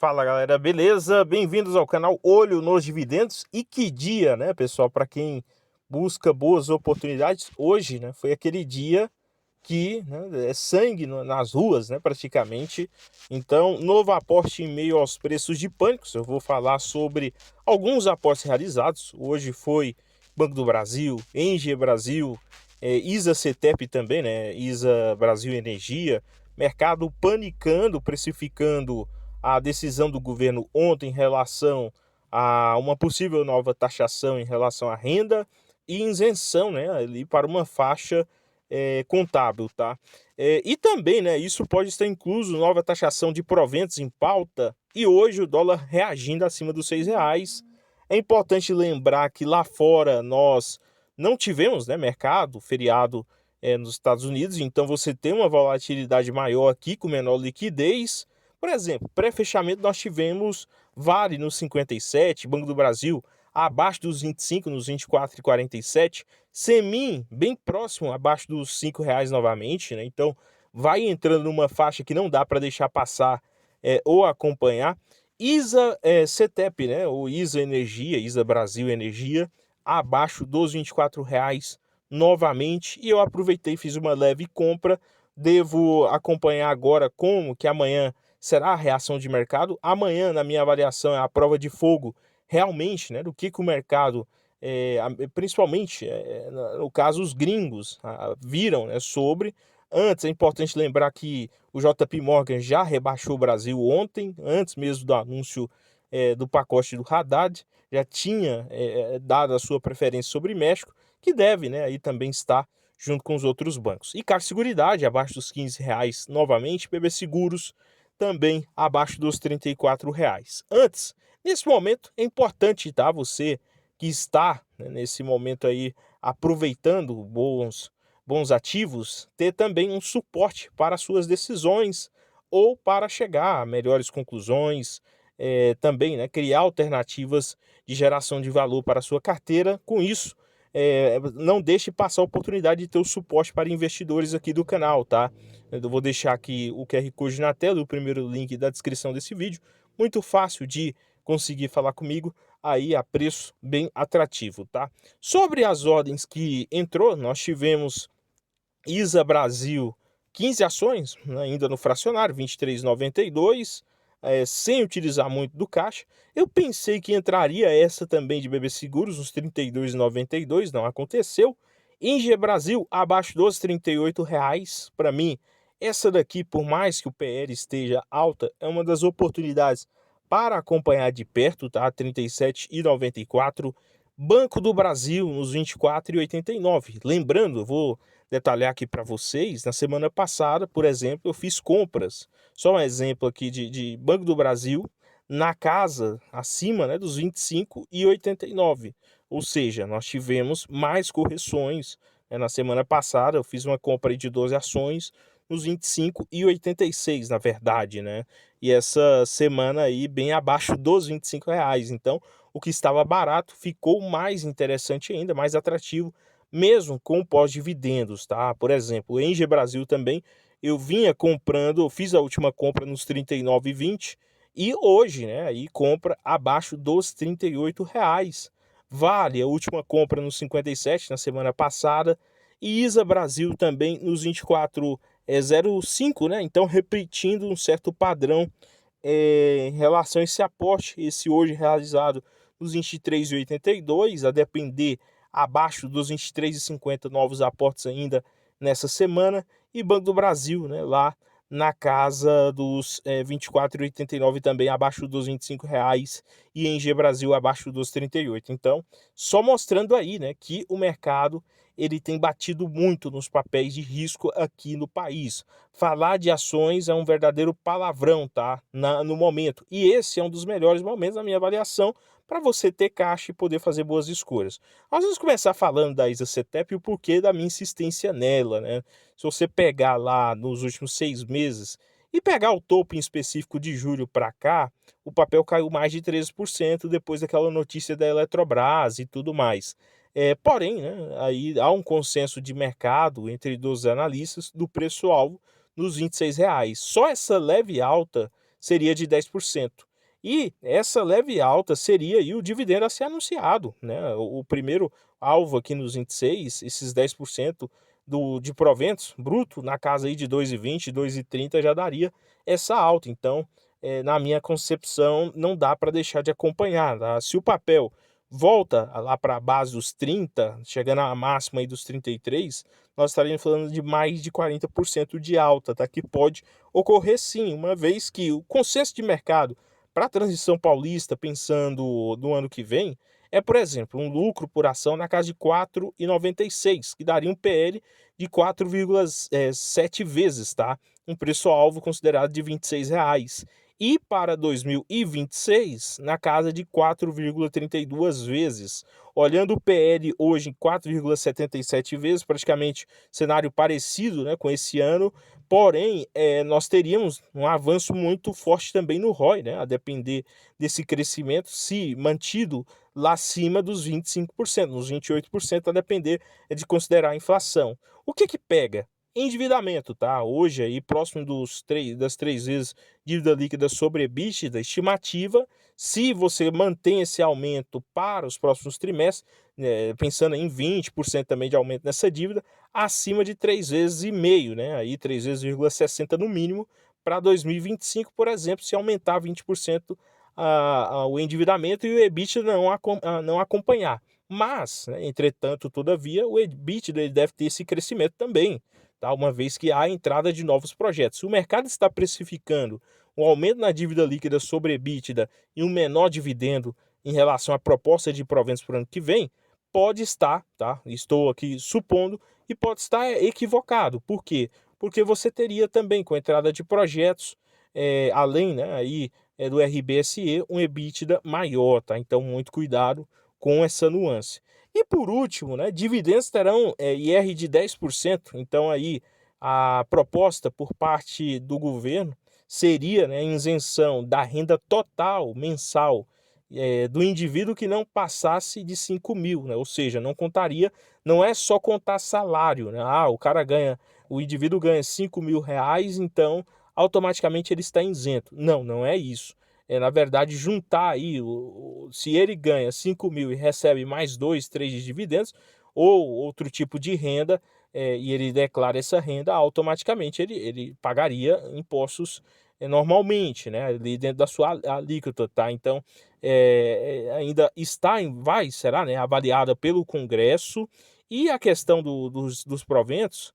Fala galera, beleza? Bem-vindos ao canal Olho nos Dividendos. E que dia, né, pessoal? Para quem busca boas oportunidades, hoje, né, foi aquele dia que, né, é sangue nas ruas, né, praticamente. Então, novo aporte em meio aos preços de pânico. Eu vou falar sobre alguns aportes realizados. Hoje foi Banco do Brasil, Engie Brasil, ISA CETEP também, né, ISA Brasil Energia. Mercado panicando, precificando a decisão do governo ontem em relação a uma possível nova taxação em relação à renda e isenção, né, ali para uma faixa contábil, tá? E também, né, isso pode estar incluso nova taxação de proventos em pauta e hoje o dólar reagindo acima dos R$ 6. É importante lembrar que lá fora nós não tivemos, né, mercado, feriado nos Estados Unidos, então você tem uma volatilidade maior aqui com menor liquidez. Por exemplo, pré-fechamento nós tivemos Vale nos 57, Banco do Brasil abaixo dos 25, nos 24,47, Semin bem próximo, abaixo dos R$ 5 novamente, né? Então vai entrando numa faixa que não dá para deixar passar ou acompanhar. ISA CETEP, né? Ou ISA Energia, ISA Brasil Energia, abaixo dos R$ 24 novamente. E eu aproveitei e fiz uma leve compra. Devo acompanhar agora como que amanhã será a reação de mercado. Amanhã, na minha avaliação, é a prova de fogo realmente, né, do que o mercado, principalmente, no caso, os gringos, viram, né, sobre. Antes, é importante lembrar que o JP Morgan já rebaixou o Brasil ontem, antes mesmo do anúncio do pacote do Haddad, já tinha dado a sua preferência sobre México, que deve, né, aí também estar junto com os outros bancos. E Caixa Seguridade, abaixo dos R$ 15 novamente, BB Seguros também abaixo dos R$ 34. Antes, nesse momento, é importante, tá? Você que está, né, nesse momento aí aproveitando bons ativos, ter também um suporte para suas decisões ou para chegar a melhores conclusões, também, né, criar alternativas de geração de valor para a sua carteira. Com isso, não deixe passar a oportunidade de ter o suporte para investidores aqui do canal, tá? Eu vou deixar aqui o QR Code na tela, o primeiro link da descrição desse vídeo. Muito fácil de conseguir falar comigo aí a preço bem atrativo, tá? Sobre as ordens que entrou, nós tivemos ISA Brasil 15 ações, né, ainda no fracionário, 23,92, sem utilizar muito do caixa. Eu pensei que entraria essa também de BB Seguros, uns 32,92, não aconteceu. Engie Brasil abaixo dos R$ 38. Para mim, essa daqui, por mais que o PL esteja alta, é uma das oportunidades para acompanhar de perto, tá? 37,94. Banco do Brasil nos 24,89. Lembrando, eu vou detalhar aqui para vocês, na semana passada, por exemplo, eu fiz compras. Só um exemplo aqui de Banco do Brasil na casa acima, né, dos 25,89. Ou seja, nós tivemos mais correções, né? Na semana passada eu fiz uma compra de 12 ações nos 25,86, na verdade, né? E essa semana aí bem abaixo dos R$ 25. Então, o que estava barato ficou mais interessante ainda, mais atrativo, mesmo com pós-dividendos, tá? Por exemplo, o Engie Brasil também, eu vinha comprando, eu fiz a última compra nos R$ 39,20 e hoje, né, aí compra abaixo dos R$ 38. Vale, a última compra nos 57 na semana passada, e ISA Brasil também nos 24,05, né? Então repetindo um certo padrão em relação a esse aporte, esse hoje realizado nos 23,82, a depender abaixo dos 23,50 novos aportes ainda nessa semana, e Banco do Brasil, né, lá na casa dos 24,89 também abaixo dos R$ 25, e Engie Brasil abaixo dos 38. Então, só mostrando aí, né, que o mercado ele tem batido muito nos papéis de risco aqui no país. Falar de ações é um verdadeiro palavrão, tá? No momento. E esse é um dos melhores momentos, na minha avaliação, para você ter caixa e poder fazer boas escolhas. Nós vamos começar falando da ISA CETEP e o porquê da minha insistência nela, né? Se você pegar lá nos últimos 6 meses e pegar o topo em específico de julho para cá, o papel caiu mais de 13% depois daquela notícia da Eletrobras e tudo mais. Porém, né, aí há um consenso de mercado entre os analistas do preço-alvo nos R$ 26. Só essa leve alta seria de 10%. E essa leve alta seria aí o dividendo a ser anunciado, né? O primeiro alvo aqui nos 26, esses 10% de proventos bruto na casa aí de 2,20, 2,30 já daria essa alta. Então, na minha concepção, não dá para deixar de acompanhar, tá? Se o papel volta lá para a base dos 30, chegando à máxima aí dos 33, nós estaríamos falando de mais de 40% de alta, tá? Que pode ocorrer sim, uma vez que o consenso de mercado para a transição paulista, pensando no ano que vem, é, por exemplo, um lucro por ação na casa de 4,96, que daria um PL de 4,7 vezes, tá? Um preço-alvo considerado de R$ 26. E para 2026, na casa de 4,32 vezes. Olhando o PL hoje em 4,77 vezes, praticamente cenário parecido, né, com esse ano, porém, nós teríamos um avanço muito forte também no ROI, né, a depender desse crescimento, se mantido lá acima dos 25%, nos 28%, a depender de considerar a inflação. O que pega? Endividamento, tá? Hoje aí próximo das 3 vezes dívida líquida sobre EBITDA estimativa, se você mantém esse aumento para os próximos trimestres, pensando em 20% também de aumento nessa dívida, acima de 3 vezes e meio, né, aí 3 vezes 60 no mínimo, para 2025, por exemplo, se aumentar 20% o endividamento e o EBITDA não acompanhar. Mas, né, entretanto, todavia, o EBITDA ele deve ter esse crescimento também, tá? Uma vez que há a entrada de novos projetos. Se o mercado está precificando um aumento na dívida líquida sobre EBITDA e um menor dividendo em relação à proposta de proventos para o ano que vem, pode estar, tá? Estou aqui supondo, e pode estar equivocado. Por quê? Porque você teria também, com a entrada de projetos, além, né, aí, do RBSE, um EBITDA maior, tá? Então, muito cuidado com essa nuance. E por último, né, dividendos terão IR de 10%, então aí a proposta por parte do governo seria, né, isenção da renda total mensal do indivíduo que não passasse de 5 mil, né? Ou seja, não contaria, não é só contar salário, né? O indivíduo ganha 5 mil reais, então automaticamente ele está isento. Não, não é isso. Na verdade, juntar aí, se ele ganha 5 mil e recebe mais 2, 3 de dividendos, ou outro tipo de renda, e ele declara essa renda, automaticamente ele pagaria impostos normalmente, né, ali dentro da sua alíquota, tá? Então, ainda será, né, avaliada pelo Congresso. E a questão dos proventos,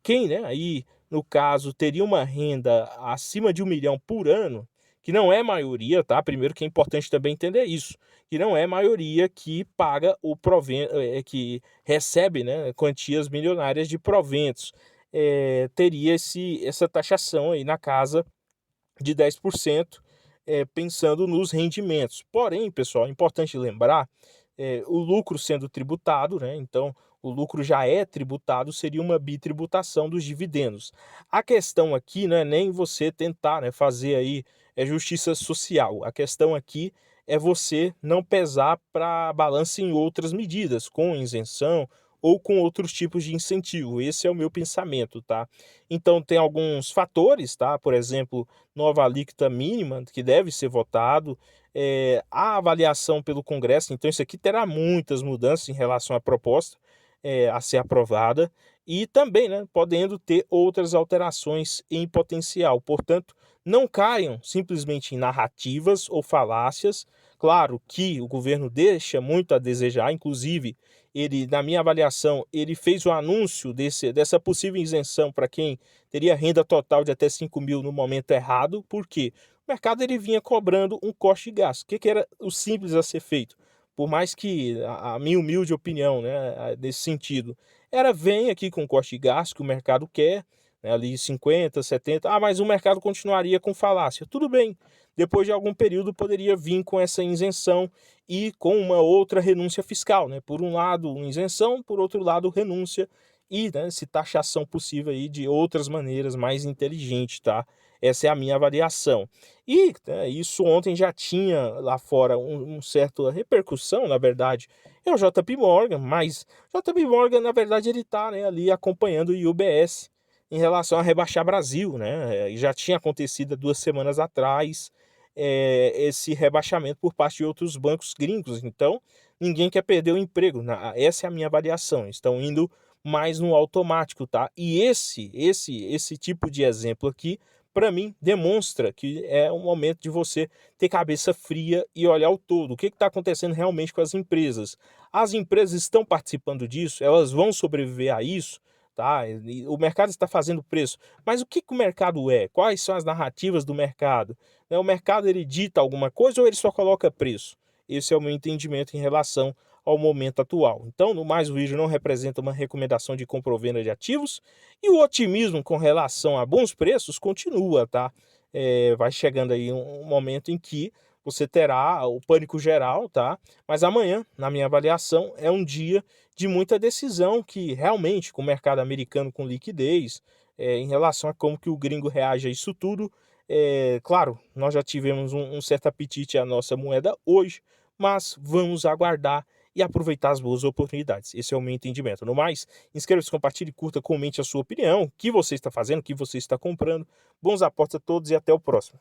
quem, né, aí, no caso, teria uma renda acima de 1 milhão por ano, que não é maioria, tá? Primeiro que é importante também entender isso, que não é maioria que paga o provento, que recebe, né, quantias milionárias de proventos. Teria essa taxação aí na casa de 10%, pensando nos rendimentos. Porém, pessoal, é importante lembrar, o lucro sendo tributado, né, então o lucro já é tributado, seria uma bitributação dos dividendos. A questão aqui não é nem você tentar, né, fazer aí justiça social. A questão aqui é você não pesar para a balança em outras medidas, com isenção ou com outros tipos de incentivo. Esse é o meu pensamento, tá? Então tem alguns fatores, tá? Por exemplo, nova alíquota mínima que deve ser votado, a avaliação pelo Congresso, então isso aqui terá muitas mudanças em relação à proposta a ser aprovada, e também, né, podendo ter outras alterações em potencial. Portanto, não caiam simplesmente em narrativas ou falácias. Claro que o governo deixa muito a desejar, inclusive ele, na minha avaliação, ele fez o anúncio dessa possível isenção para quem teria renda total de até 5 mil no momento errado. Por quê? O mercado ele vinha cobrando um corte de gasto. O que era o simples a ser feito? Por mais que a minha humilde opinião, né, nesse sentido, vem aqui com o corte de gasto que o mercado quer, né, ali 50, 70, mas o mercado continuaria com falácia. Tudo bem, depois de algum período poderia vir com essa isenção e com uma outra renúncia fiscal, né? Por um lado, isenção, por outro lado, renúncia e, né, se taxação possível aí de outras maneiras mais inteligentes, tá? Essa é a minha avaliação. E, né, isso ontem já tinha lá fora um certa repercussão, na verdade, é o JP Morgan, mas JP Morgan, na verdade, ele está, né, ali acompanhando o UBS em relação a rebaixar Brasil, né? Já tinha acontecido 2 semanas atrás, esse rebaixamento por parte de outros bancos gringos. Então, ninguém quer perder o emprego. Essa é a minha avaliação. Estão indo mais no automático, tá? E esse tipo de exemplo aqui, para mim, demonstra que é um momento de você ter cabeça fria e olhar o todo. O que está acontecendo realmente com as empresas? As empresas estão participando disso? Elas vão sobreviver a isso? Tá? E o mercado está fazendo preço. Mas o que o mercado é? Quais são as narrativas do mercado? Né, o mercado ele dita alguma coisa ou ele só coloca preço? Esse é o meu entendimento em relação ao momento atual. Então, no mais, o vídeo não representa uma recomendação de compra ou venda de ativos e o otimismo com relação a bons preços continua, tá? Vai chegando aí um momento em que você terá o pânico geral, tá? Mas amanhã, na minha avaliação, é um dia de muita decisão que realmente, com o mercado americano com liquidez, em relação a como que o gringo reage a isso tudo, claro, nós já tivemos um certo apetite à nossa moeda hoje, mas vamos aguardar e aproveitar as boas oportunidades. Esse é o meu entendimento. No mais, inscreva-se, compartilhe, curta, comente a sua opinião, o que você está fazendo, o que você está comprando. Bons aportes a todos e até o próximo.